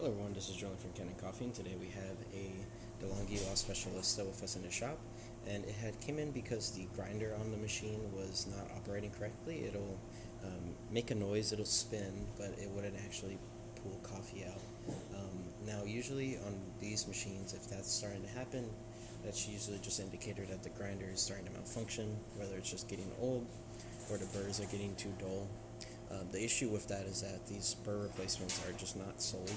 Hello everyone, this is Julian from Kanen Coffee, and today we have a DeLonghi Specialista with us in the shop, and it had came in because the grinder on the machine was not operating correctly. It'll make a noise, it'll spin, but it wouldn't actually pull coffee out. Now usually on these machines, if that's starting to happen, that's usually just an indicator that the grinder is starting to malfunction, whether it's just getting old or the burrs are getting too dull. The issue with that is that these burr replacements are just not sold.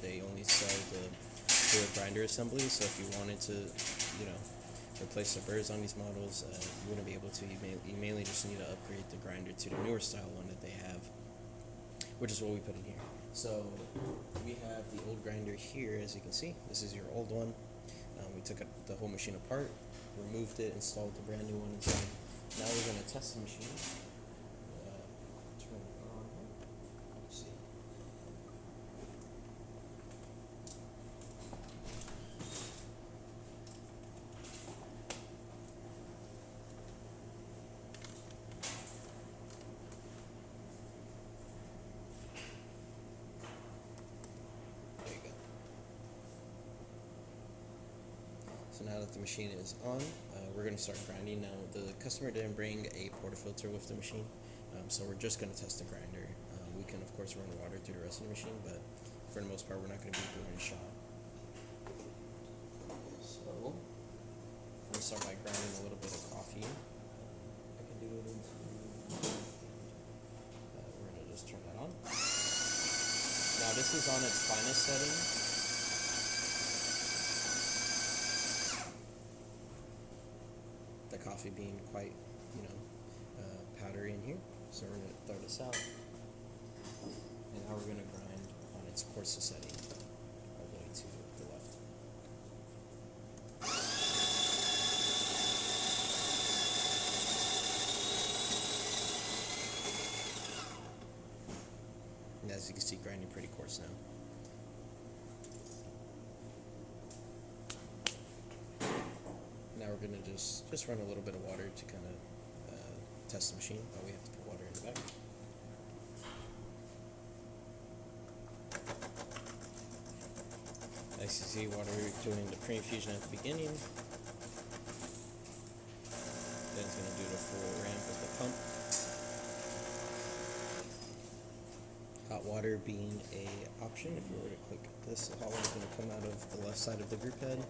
They only sell the fluid grinder assemblies, so if you wanted to, replace the burrs on these models, you wouldn't be able to. You mainly just need to upgrade the grinder to the newer style one that they have, which is what we put in here. So we have the old grinder here, as you can see. This is your old one. We took the whole machine apart, removed it, installed the brand new one inside. Now we're going to test the machine. Turn it on. Let's see. There you go. So now that the machine is on, we're going to start grinding. Now the customer didn't bring a portafilter with the machine, so we're just going to test the grinder. We can of course run water through the rest of the machine, but for the most part we're not going to be doing a shot. So I'm going to start by grinding a little bit of coffee. I can do it into, we're going to just turn that on. Now this is on its finest setting. The coffee being quite, powdery in here. So we're going to throw this out. And now we're going to grind on its coarsest setting, all the way to the left. And as you can see, grinding pretty coarse now. Now we're going to just run a little bit of water to kind of test the machine. Oh, we have to put water in the back. As you see, water doing the pre-infusion at the beginning. Then it's going to do the full ramp with the pump. Hot water being a option. If you were to click this, the hot water is going to come out of the left side of the group head.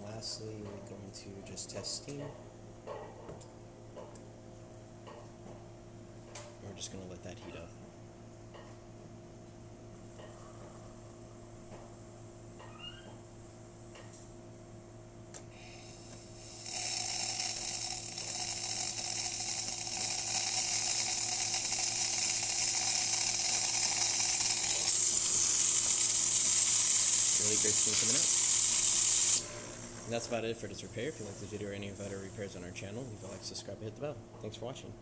Lastly, we're going to just test steam. We're just going to let that heat up. Really great steam coming out. And that's about it for this repair. If you like the video or any of our repairs on our channel, leave a like, subscribe, and hit the bell. Thanks for watching.